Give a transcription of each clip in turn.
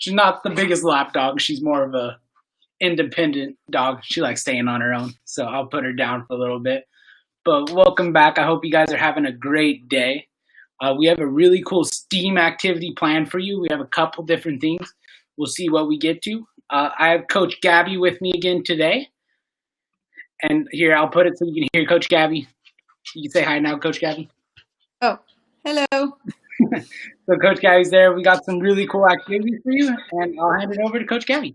She's not the biggest lap dog. She's more of a independent dog. She likes staying on her own. So I'll put her down for a little bit. But welcome back. I hope you guys are having a great day. We have a really cool STEAM activity planned for you. We have a couple different things. We'll see what we get to. I have Coach Gaby with me again today. And here, I'll put it so you can hear Coach Gaby. You can say hi now, Coach Gaby. Oh, hello. So Coach Gaby's there. We got some really cool activities for you, and I'll hand it over to Coach Gaby.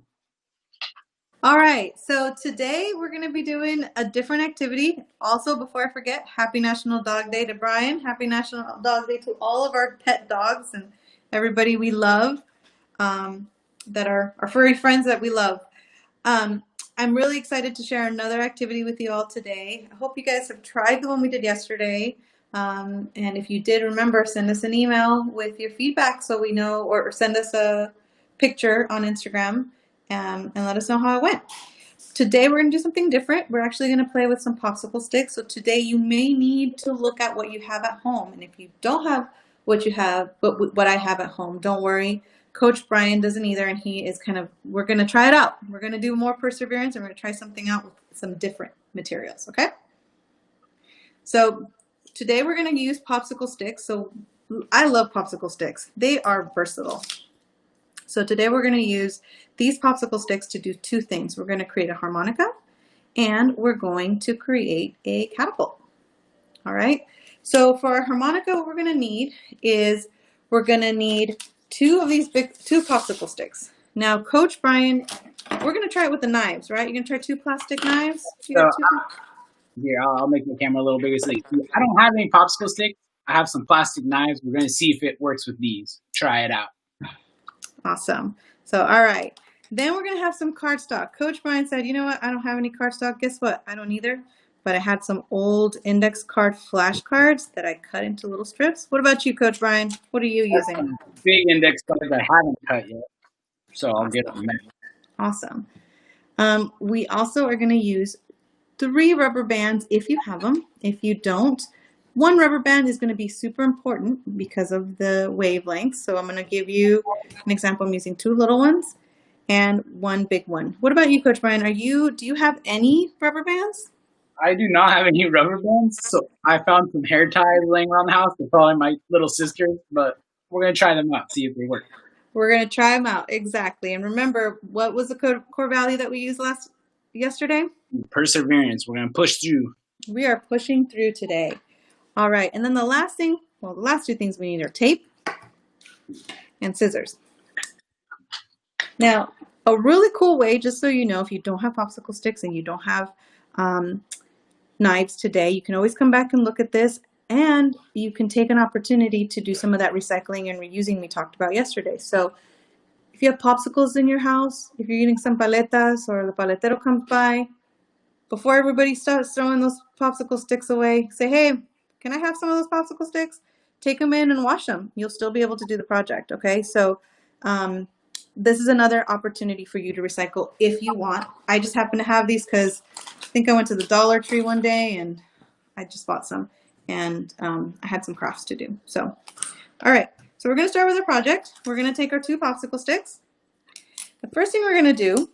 All right, so today we're going to be doing a different activity. Also, before I forget, happy National Dog Day to Brian. Happy National Dog Day to all of our pet dogs and everybody we love, that are our furry friends that we love. I'm really excited to share another activity with you all today. I hope you guys have tried the one we did yesterday. And if you did, remember, send us an email with your feedback so we know, or send us a picture on Instagram. And let us know how it went. Today we're going to do something different. We're actually going to play with some popsicle sticks. So today you may need to look at what you have at home. And if you don't have what you have, but what I have at home, don't worry. Coach Brian doesn't either, and he is we're going to try it out. We're going to do more perseverance, and we're going to try something out with some different materials, okay? So today we're going to use popsicle sticks. So I love popsicle sticks. They are versatile. So today we're going to use these popsicle sticks to do two things. We're going to create a harmonica, and we're going to create a catapult. All right. So for our harmonica, what we're going to need is we're going to need two popsicle sticks. Now, Coach Brian, we're going to try it with the knives, right? You're going to try two plastic knives? Here, I'll make the camera a little bigger. So I don't have any popsicle sticks. I have some plastic knives. We're going to see if it works with these. Try it out. Awesome. So, all right. Then we're going to have some cardstock. Coach Brian said, you know what? I don't have any cardstock. Guess what? I don't either. But I had some old index card flashcards that I cut into little strips. What about you, Coach Brian? What are you using? Big index cards I haven't cut yet. So I'll get them there. Awesome. We also are going to use 3 rubber bands if you have them. If you don't, 1 rubber band is going to be super important because of the wavelength. So I'm going to give you an example. I'm using 2 little ones and 1 big one. What about you, Coach Brian? Do you have any rubber bands? I do not have any rubber bands. So I found some hair ties laying around the house. They're probably my little sister's, but we're going to try them out, see if they work. We're going to try them out. Exactly. And remember, what was the core value that we used yesterday? Perseverance. We're going to push through. We are pushing through today. All right, and then the last 2 things we need are tape and scissors. Now, a really cool way, just so you know, if you don't have popsicle sticks and you don't have knives today, you can always come back and look at this, and you can take an opportunity to do some of that recycling and reusing we talked about yesterday. So if you have popsicles in your house, if you're eating some paletas or the paletero comes by, before everybody starts throwing those popsicle sticks away, say, hey, can I have some of those popsicle sticks? Take them in and wash them. You'll still be able to do the project, okay? So this is another opportunity for you to recycle if you want. I just happen to have these because I think I went to the Dollar Tree one day and I just bought some. And I had some crafts to do. So, all right. So we're going to start with our project. We're going to take our 2 popsicle sticks. The first thing we're going to do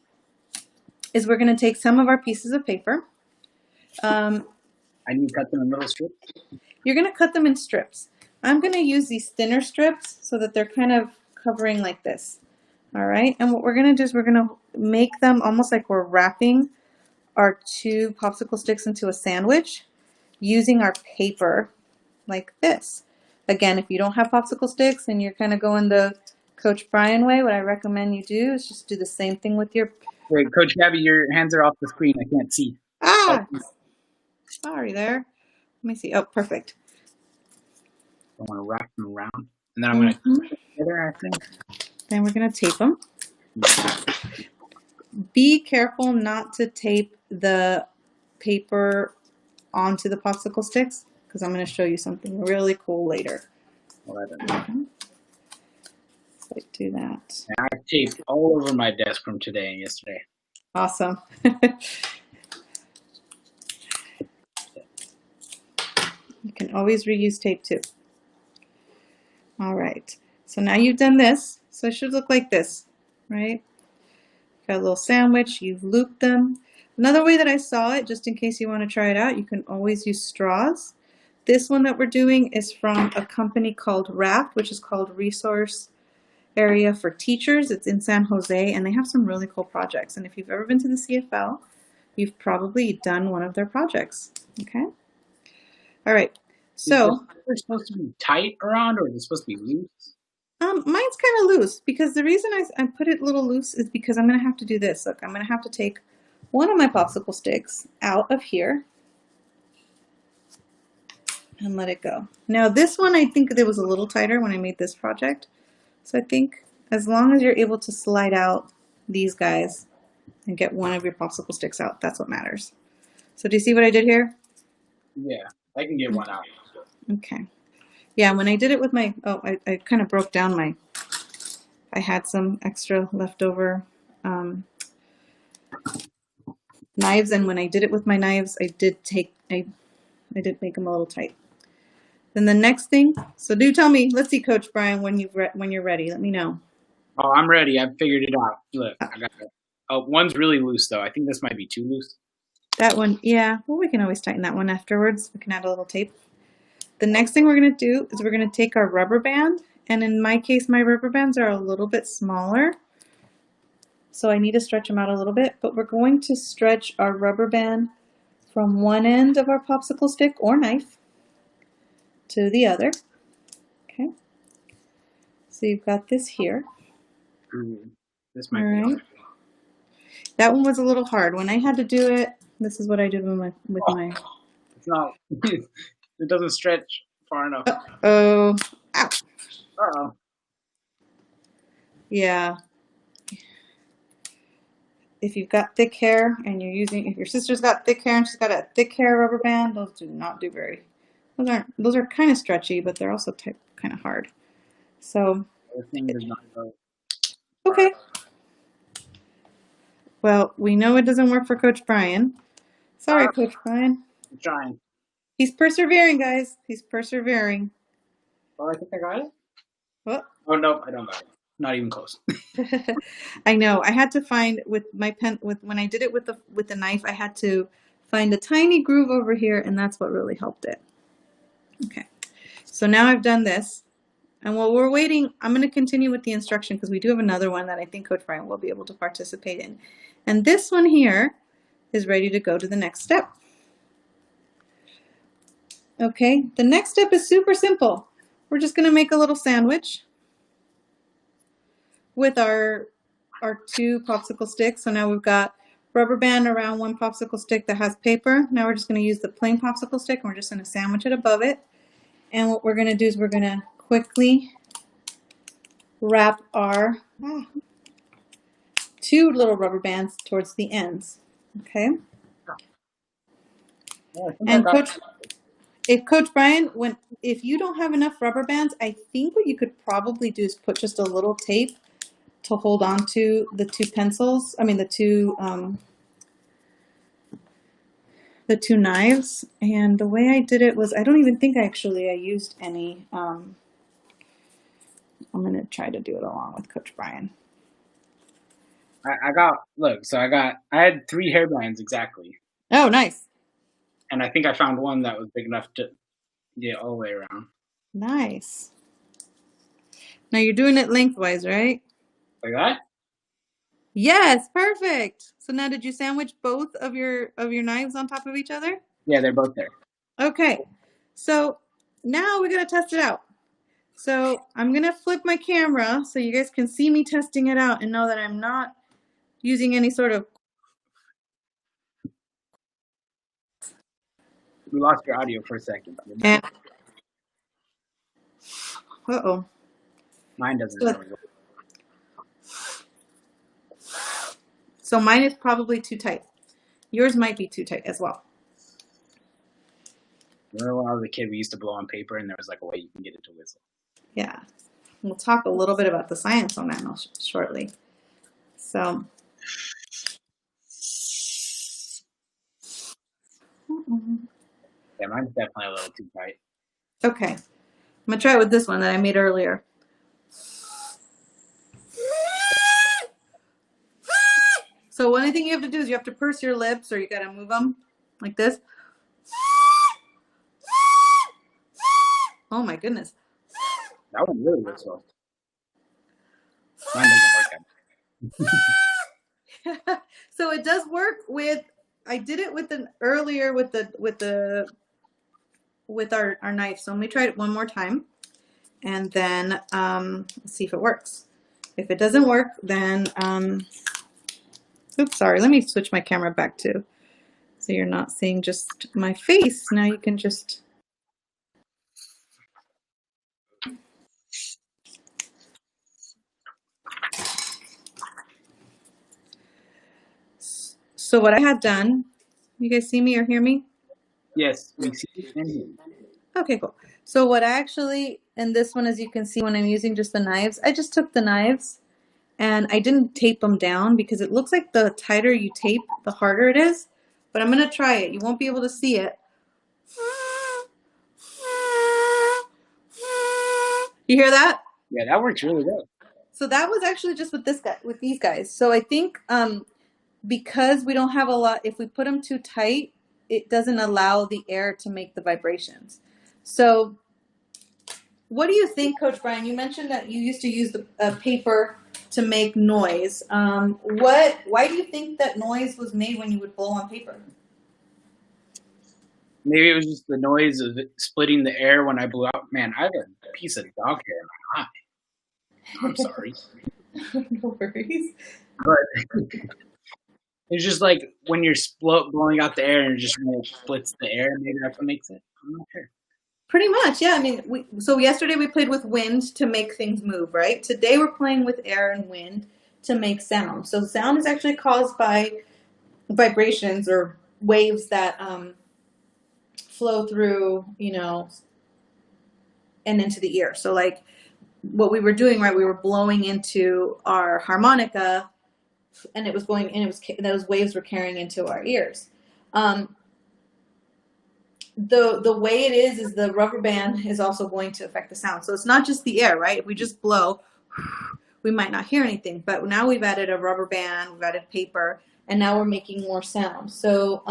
is we're going to take some of our pieces of paper. I need to cut them in little strips? You're going to cut them in strips. I'm going to use these thinner strips so that they're kind of covering like this. All right. And what we're going to do is we're going to make them almost like we're wrapping our 2 popsicle sticks into a sandwich using our paper like this. Again, if you don't have popsicle sticks and you're kind of going the Coach Brian way, what I recommend you do is just do the same thing with your... Wait, Coach Gaby, your hands are off the screen. I can't see. Ah! Sorry there. Let me see. Oh, perfect. I want to wrap them around. And then I'm going to put it together, I think. Then we're going to tape them. Be careful not to tape the paper onto the popsicle sticks because I'm going to show you something really cool later. Well, I don't know. So do that. And I taped all over my desk from today and yesterday. Awesome. You can always reuse tape too. All right. So now you've done this. So it should look like this. right? Got a little sandwich, you've looped them. Another way that I saw it, just in case you want to try it out, you can always use straws. This one that we're doing is from a company called RAFT, which is called Resource Area for Teachers. It's in San Jose, and they have some really cool projects. And if you've ever been to the CFL, you've probably done one of their projects. Okay? All right. So, is it supposed to be tight around, or is it supposed to be loose? mine's kind of loose because the reason I put it a little loose is because I'm going to have to do this. Look, I'm going to have to take one of my popsicle sticks out of here and let it go. Now this one, I think it was a little tighter when I made this project. So I think as long as you're able to slide out these guys and get one of your popsicle sticks out, that's what matters. So do you see what I did here? Yeah, I can get one out. Okay. Yeah, when I did it with my, I kind of broke down my, I had some extra leftover knives, and when I did it with my knives, I did make them a little tight. Then the next thing, so do tell me, let's see, Coach Brian, when you're ready, let me know. Oh, I'm ready. I've figured it out. Look, I got it. Oh, one's really loose though. I think this might be too loose. That one, yeah, well, we can always tighten that one afterwards. We can add a little tape. The next thing we're going to do is we're going to take our rubber band, and in my case, my rubber bands are a little bit smaller, so I need to stretch them out a little bit, but we're going to stretch our rubber band from one end of our popsicle stick or knife to the other. Okay, so you've got this here. This might be hard. That one was a little hard. When I had to do it, this is what I did with my. It's not. It doesn't stretch far enough. Oh, ow. Uh-oh. Yeah. If you've got thick hair and you're using, if your sister's got thick hair and she's got a thick hair rubber band, those do not do very. Those are kind of stretchy, but they're also kind of hard. So. The thing does not go. Okay. Well, we know it doesn't work for Coach Brian. Sorry, Coach Brian. I'm trying. He's persevering, guys. He's persevering. Oh, I think I got it. What? Oh no, I don't got it. Not even close. I know. I had to find with my pen when I did it with the knife. I had to find a tiny groove over here, and that's what really helped it. Okay. So now I've done this, and while we're waiting, I'm going to continue with the instruction because we do have another one that I think Coach Brian will be able to participate in, and this one here is ready to go to the next step. Okay. The next step is super simple. We're just going to make a little sandwich with our two popsicle sticks. So now we've got rubber band around one popsicle stick that has paper. Now we're just going to use the plain popsicle stick and we're just going to sandwich it above it. And what we're going to do is we're going to quickly wrap our two little rubber bands towards the ends. Okay. And Coach Brian, if you don't have enough rubber bands, I think what you could probably do is put just a little tape to hold on to the two pencils. I mean the two knives. And the way I did it was I don't even think I used any. I'm gonna try to do it along with Coach Brian. I had 3 hairbands exactly. Oh, nice. And I think I found one that was big enough to get all the way around. Nice. Now you're doing it lengthwise, right? Like that? Yes, perfect. So now did you sandwich both of your knives on top of each other? Yeah, they're both there. Okay. So now we're going to test it out. So I'm going to flip my camera so you guys can see me testing it out and know that I'm not using any sort of. We lost your audio for a second. Uh-oh. Mine doesn't. So mine is probably too tight. Yours might be too tight as well. Remember when I was a kid, we used to blow on paper and there was like a way you can get it to whistle. Yeah. We'll talk a little bit about the science on that shortly. So. Yeah, mine's definitely a little too tight. Okay. I'm going to try it with this one that I made earlier. So one thing you have to do is you have to purse your lips, or you got to move them like this. Oh my goodness. That one really looks soft. Mine doesn't work out. So it does work with, I did it with an earlier with our knife. So let me try it one more time, and then let's see if it works. If it doesn't work, then oops, sorry. Let me switch my camera back to, so you're not seeing just my face. Now you can just. So what I had done, you guys see me or hear me? Yes, we see it and hear you. Okay, cool. So what I actually, in this one, as you can see, when I'm using just the knives, I just took the knives and I didn't tape them down, because it looks like the tighter you tape, the harder it is. But I'm going to try it. You won't be able to see it. You hear that? Yeah, that works really well. So that was actually just with this guy, with these guys. So I think because we don't have a lot, if we put them too tight, it doesn't allow the air to make the vibrations. So what do you think, Coach Brian? You mentioned that you used to use the paper to make noise. Why do you think that noise was made when you would blow on paper? Maybe it was just the noise of it splitting the air when I blew out. Man, I have a piece of dog hair in my eye. I'm sorry. No worries. But it's just like when you're blowing out the air and it just really splits the air. Maybe that's what makes it. I'm not sure. Pretty much, yeah. I mean, so yesterday we played with wind to make things move, right? Today we're playing with air and wind to make sound. So sound is actually caused by vibrations or waves that flow through, and into the ear. So like what we were doing, right? We were blowing into our harmonica, and it was going, and those waves were carrying into our ears. The way it is the rubber band is also going to affect the sound. So it's not just the air, right? If we just blow, we might not hear anything. But now we've added a rubber band, we've added paper, and now we're making more sound. So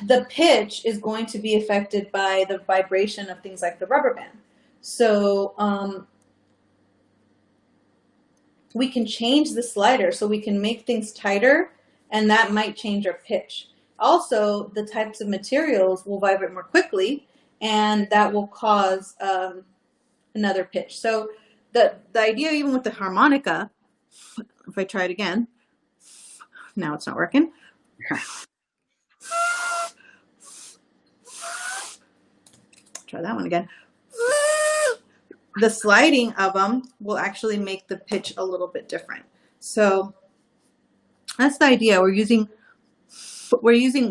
the pitch is going to be affected by the vibration of things like the rubber band. So we can change the slider, so we can make things tighter, and that might change our pitch. Also, the types of materials will vibrate more quickly, and that will cause another pitch. So the idea, even with the harmonica, if I try it again, now it's not working. Try that one again. The sliding of them will actually make the pitch a little bit different. So that's the idea. We're using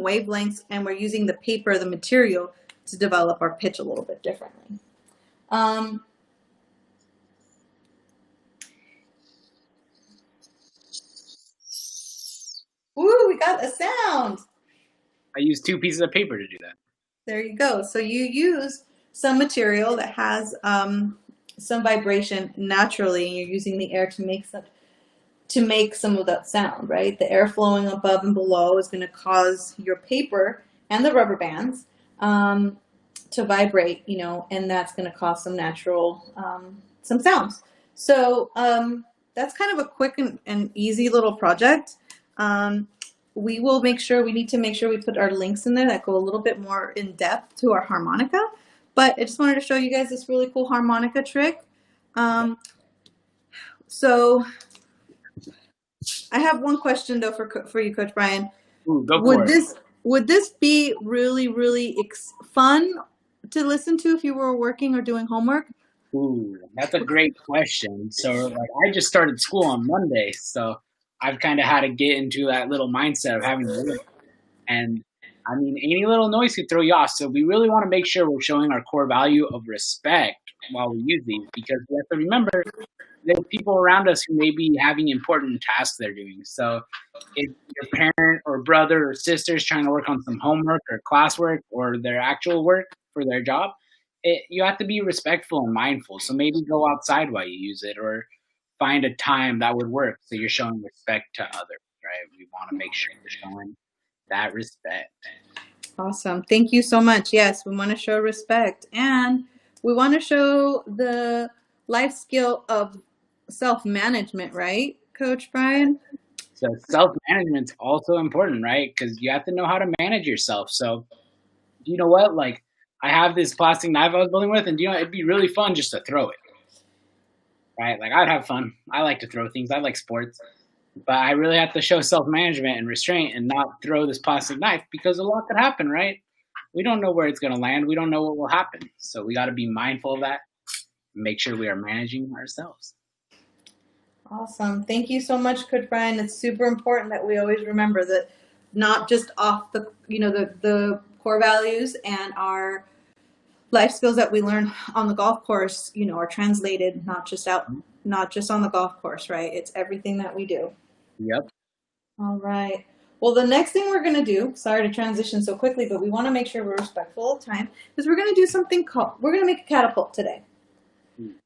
wavelengths, and we're using the paper, the material, to develop our pitch a little bit differently. Ooh, we got a sound. I used 2 pieces of paper to do that. There you go. So you use some material that has some vibration naturally, and you're using the air to make some of that sound, right? The air flowing above and below is going to cause your paper and the rubber bands to vibrate, and that's going to cause some natural, some sounds. So that's kind of a quick and easy little project. We need to make sure we put our links in there that go a little bit more in depth to our harmonica. But I just wanted to show you guys this really cool harmonica trick. So I have one question though for you, Coach Brian. Ooh, go for it. Would this be really, really fun to listen to if you were working or doing homework? Ooh, that's a great question. So I just started school on Monday, so I've kind of had to get into that little mindset of having to work. And I mean, any little noise could throw you off. So we really want to make sure we're showing our core value of respect while we use these, because we have to remember there's people around us who may be having important tasks they're doing. So if your parent or brother or sister is trying to work on some homework or classwork or their actual work for their job, you have to be respectful and mindful. So maybe go outside while you use it, or find a time that would work so you're showing respect to others, right? We want to make sure we're showing that respect. Awesome. Thank you so much. Yes, we want to show respect, and we want to show the life skill of self-management, right, Coach Brian? So self-management's also important, right? Because you have to know how to manage yourself. So you know what? Like, I have this plastic knife I was building with, and it'd be really fun just to throw it, right? Like, I'd have fun. I like to throw things. I like sports. But I really have to show self-management and restraint and not throw this plastic knife because a lot could happen, right? We don't know where it's going to land. We don't know what will happen. So we got to be mindful of that and make sure we are managing ourselves. Awesome. Thank you so much, Coach Brian. It's super important that we always remember that not just off the, the core values and our life skills that we learn on the golf course, are translated not just on the golf course, right? It's everything that we do. Yep. All right. Well, the next thing we're going to do, sorry to transition so quickly, but we want to make sure we're respectful of time, is we're going to do something we're going to make a catapult today.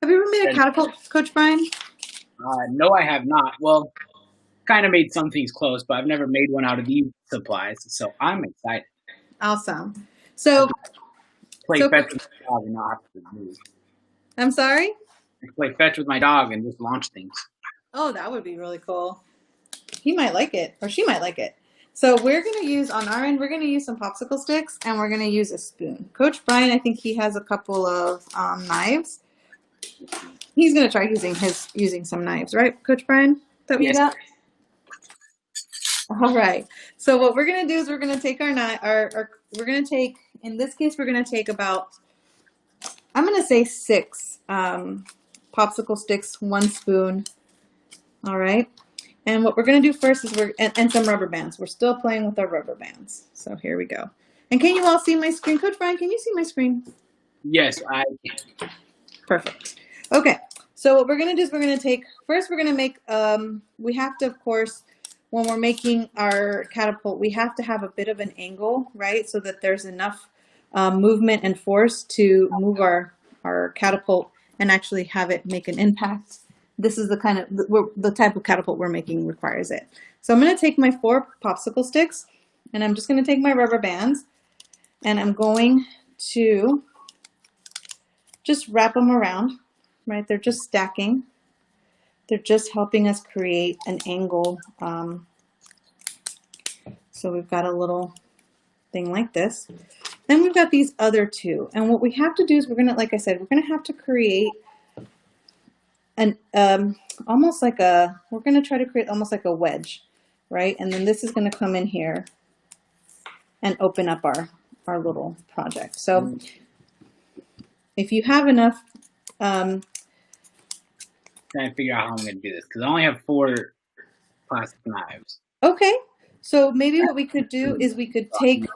Have you ever made a catapult, Coach Brian? No, I have not. Well, kind of made some things close, but I've never made one out of these supplies, so I'm excited. Awesome. So play fetch with my dog and not have to move. I'm sorry? I play fetch with my dog and just launch things. Oh, that would be really cool. He might like it, or she might like it. So we're going to use, on our end, we're going to use some popsicle sticks, and we're going to use a spoon. Coach Brian, I think he has a couple of knives. He's going to try using some knives, right, Coach Brian? That we got? All right. So what we're going to do is we're going to take we're going to take, in this case, we're going to take about, I'm going to say 6 popsicle sticks, 1 spoon. All right. And what we're going to do first is and some rubber bands. We're still playing with our rubber bands. So here we go. And can you all see my screen? Coach Brian, can you see my screen? Yes, I can. Perfect. Okay. So what we're going to do is we're going to make, we have to, of course, when we're making our catapult, we have to have a bit of an angle, right? So that there's enough movement and force to move our catapult and actually have it make an impact. This is the type of catapult we're making requires it. So I'm going to take my 4 popsicle sticks, and I'm just going to take my rubber bands, and I'm going to just wrap them around, right? They're just stacking. They're just helping us create an angle. So we've got a little thing like this. Then we've got these other 2. And what we have to do is we're going to, like I said, we're going to have to create an almost like we're going to try to create almost like a wedge, right? And then this is going to come in here and open up our little project. So if you have enough, trying to figure out how I'm going to do this because I only have 4 plastic knives. Okay, so maybe what we could do is we could take.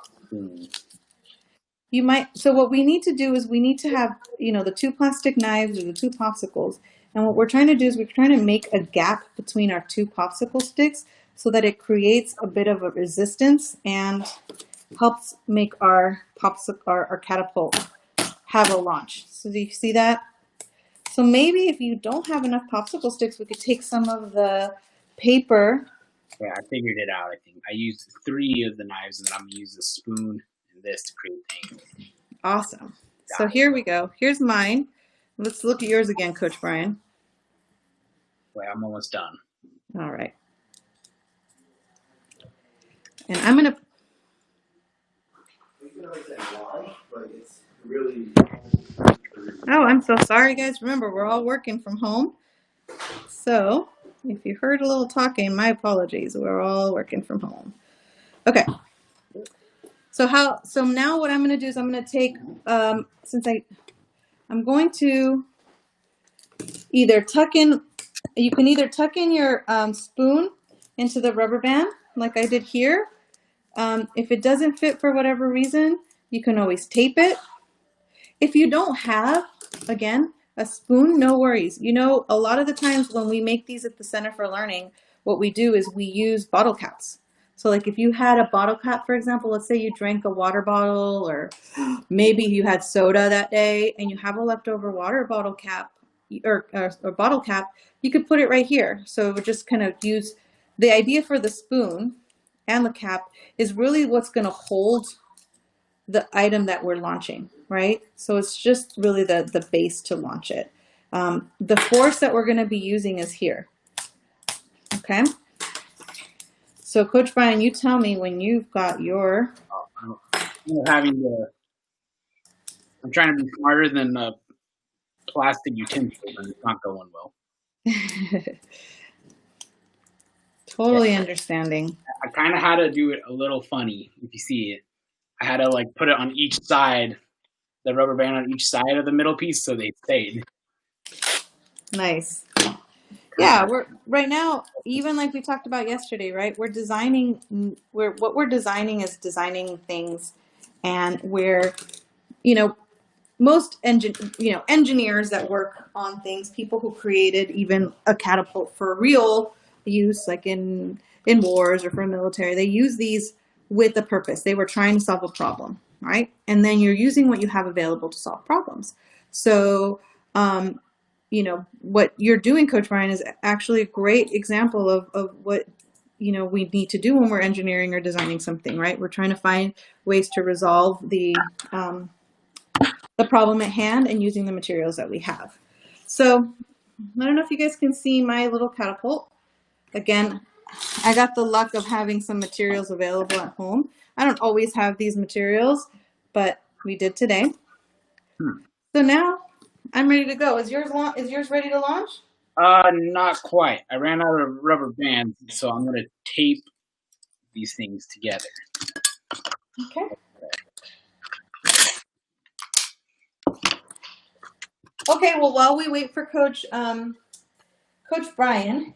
So what we need to do is we need to have the 2 plastic knives or the 2 popsicles. And what we're trying to do is we're trying to make a gap between our 2 popsicle sticks so that it creates a bit of a resistance and helps make our catapult have a launch. So do you see that? So maybe if you don't have enough popsicle sticks, we could take some of the paper. Yeah, I figured it out, I think. I used 3 of the knives, and then I'm going to use a spoon and this to create things. Awesome. So here we go. Here's mine. Let's look at yours again, Coach Brian. Wait, I'm almost done. All right. And I'm going to... Oh, I'm so sorry, guys. Remember, we're all working from home. So if you heard a little talking, my apologies. We're all working from home. Okay. So now what I'm going to do is I'm going to take, I'm going to either tuck in, you can either tuck in your spoon into the rubber band like I did here. If it doesn't fit for whatever reason, you can always tape it. If you don't have, again, a spoon, no worries. A lot of the times when we make these at the Center for Learning, what we do is we use bottle caps. So like if you had a bottle cap, for example, let's say you drank a water bottle or maybe you had soda that day and you have a leftover water bottle cap, or bottle cap, you could put it right here. So it would just kind of use the idea for the spoon and the cap is really what's going to hold the item that we're launching, right? So it's just really the base to launch it. The force that we're going to be using is here. Okay. So Coach Brian, you tell me when you've got your. I'm trying to be smarter than plastic utensils, and it's not going well. Totally understanding. I kind of had to do it a little funny, if you see it. I had to like put it on each side, the rubber band on each side of the middle piece, so they stayed. Nice. Yeah, we're right now, even like we talked about yesterday, right? What we're designing is designing things, and we're, most engineers that work on things, people who created even a catapult for real use, like in wars or for military, they use these with a purpose. They were trying to solve a problem, right? And then you're using what you have available to solve problems. So, what you're doing, Coach Brian, is actually a great example of what, we need to do when we're engineering or designing something, right? We're trying to find ways to resolve the problem at hand and using the materials that we have. So I don't know if you guys can see my little catapult. Again, I got the luck of having some materials available at home. I don't always have these materials, but we did today. So now I'm ready to go. Is yours ready to launch? Not quite. I ran out of rubber bands, so I'm going to tape these things together. Okay. Okay, well, while we wait for Coach Brian,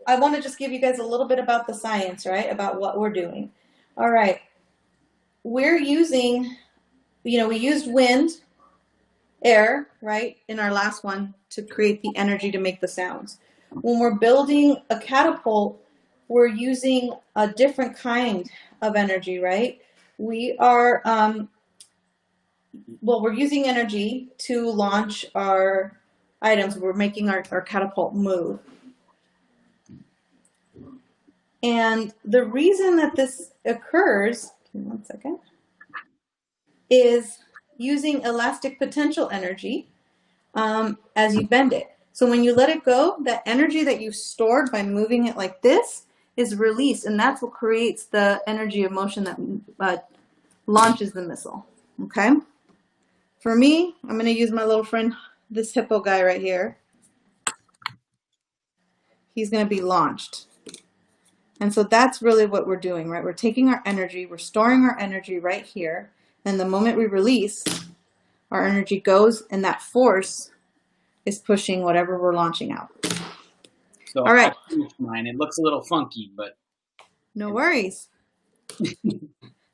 I want to just give you guys a little bit about the science, right? About what we're doing. All right. We're using, we used wind, air, right, in our last one to create the energy to make the sounds. When we're building a catapult, we're using a different kind of energy, right? We are, we're using energy to launch our items. We're making our catapult move. And the reason that this occurs, give me 1 second, is using elastic potential energy as you bend it. So when you let it go, that energy that you stored by moving it like this is released, and that's what creates the energy of motion that launches the missile, okay? For me, I'm going to use my little friend, this hippo guy right here. He's going to be launched. And so that's really what we're doing, right? We're taking our energy, we're storing our energy right here, and the moment we release, our energy goes, and that force is pushing whatever we're launching out. So all right. Mine. It looks a little funky, but no worries.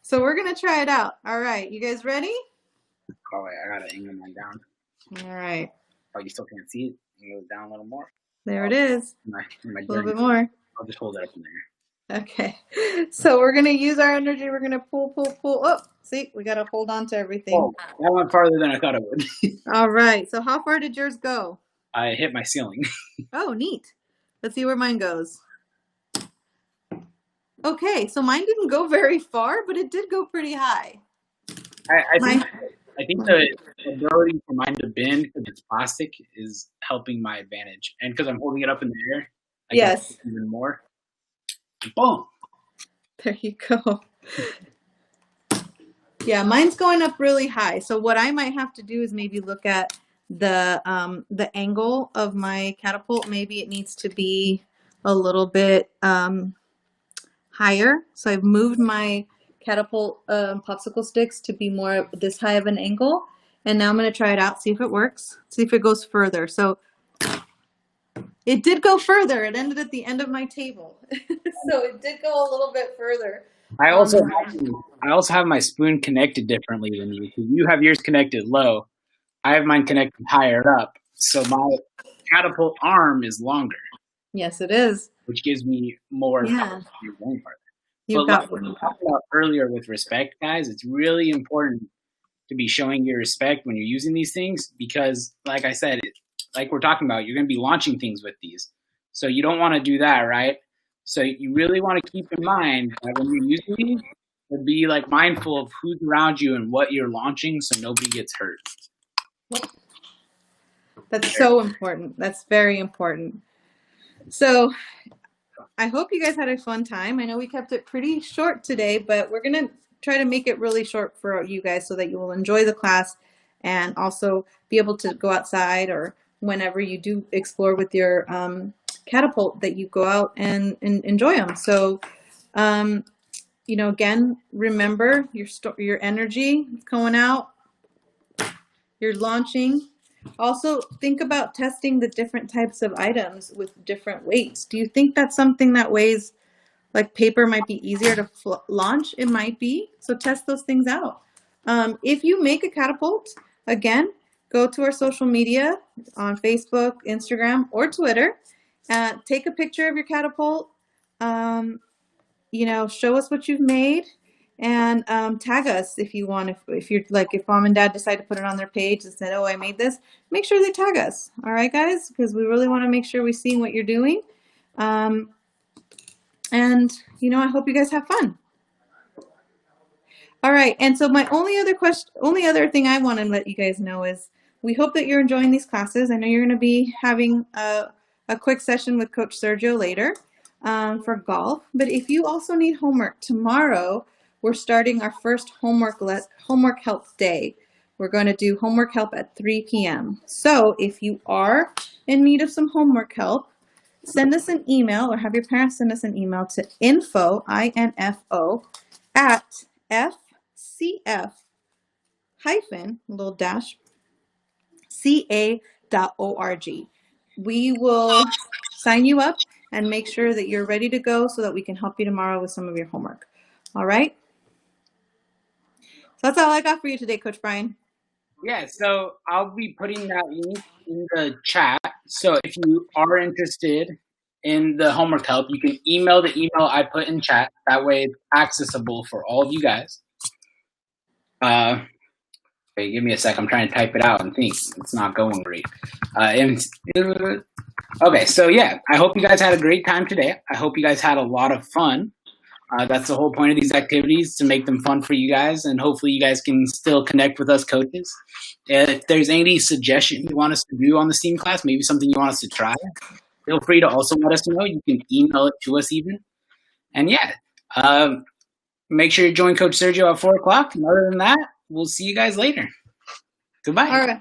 So we're gonna try it out. All right, you guys ready? Oh wait, I gotta angle mine down. All right. Oh, you still can't see it? Angle it down a little more. There it is. A little bit more. I'll just hold it up in there. Okay, so we're gonna use our energy. We're gonna pull. Oh, see, we gotta hold on to everything. Oh, that went farther than I thought it would. All right, so how far did yours go? I hit my ceiling. Oh, neat. Let's see where mine goes. Okay, so mine didn't go very far, but it did go pretty high. I think the ability for mine to bend because it's plastic is helping my advantage, and because I'm holding it up in the air, I yes, can even more. Boom. There you go. Yeah, mine's going up really high. So what I might have to do is maybe look at the angle of my catapult. Maybe it needs to be a little bit higher. So I've moved my catapult popsicle sticks to be more this high of an angle. And now I'm going to try it out, see if it works, see if it goes further. So it did go further. It ended at the end of my table. So it did go a little bit further. I also have my spoon connected differently than you. You have yours connected low. I have mine connected higher up. So my catapult arm is longer. Yes, it is. Which gives me more power. But like we talked about earlier with respect, guys, it's really important to be showing your respect when you're using these things, because like I said, like we're talking about, you're going to be launching things with these. So you don't want to do that, right? So you really want to keep in mind that when you're using these, to be like mindful of who's around you and what you're launching so nobody gets hurt. That's so important. That's very important. So I hope you guys had a fun time. I know we kept it pretty short today, but we're going to try to make it really short for you guys so that you will enjoy the class and also be able to go outside, or whenever you do explore with your catapult, that you go out and enjoy them. So, you know, again, remember your energy going out, you're launching. Also, think about testing the different types of items with different weights. Do you think that's something that weighs, like paper might be easier to launch? It might be. So test those things out. If you make a catapult, again, go to our social media on Facebook, Instagram, or Twitter. Take a picture of your catapult. You know, show us what you've made. And tag us if you want. If you're like, if mom and dad decide to put it on their page and said, "Oh, I made this," make sure they tag us. All right, guys, because we really want to make sure we're seeing what you're doing. And you know, I hope you guys have fun. All right, and so my only other thing I want to let you guys know is we hope that you're enjoying these classes. I know you're going to be having a quick session with Coach Sergio later for golf. But if you also need homework, tomorrow we're starting our first homework help day. We're going to do homework help at 3 p.m. So if you are in need of some homework help, send us an email, or have your parents send us an email to info, I-N-F-O, at FCF hyphen, little dash, ca.org. We will sign you up and make sure that you're ready to go so that we can help you tomorrow with some of your homework. All right? So that's all I got for you today, Coach Brian. Yeah, so I'll be putting that link in the chat. So if you are interested in the homework help, you can email the email I put in chat. That way it's accessible for all of you guys. Okay, give me a sec. I'm trying to type it out and think. It's not going great. Okay, so yeah, I hope you guys had a great time today. I hope you guys had a lot of fun. That's the whole point of these activities, to make them fun for you guys, and hopefully you guys can still connect with us coaches. If there's any suggestion you want us to do on the STEAM class, maybe something you want us to try, feel free to also let us know. You can email it to us even. And yeah, make sure you join Coach Sergio at 4 o'clock. And other than that, we'll see you guys later. Goodbye. All right.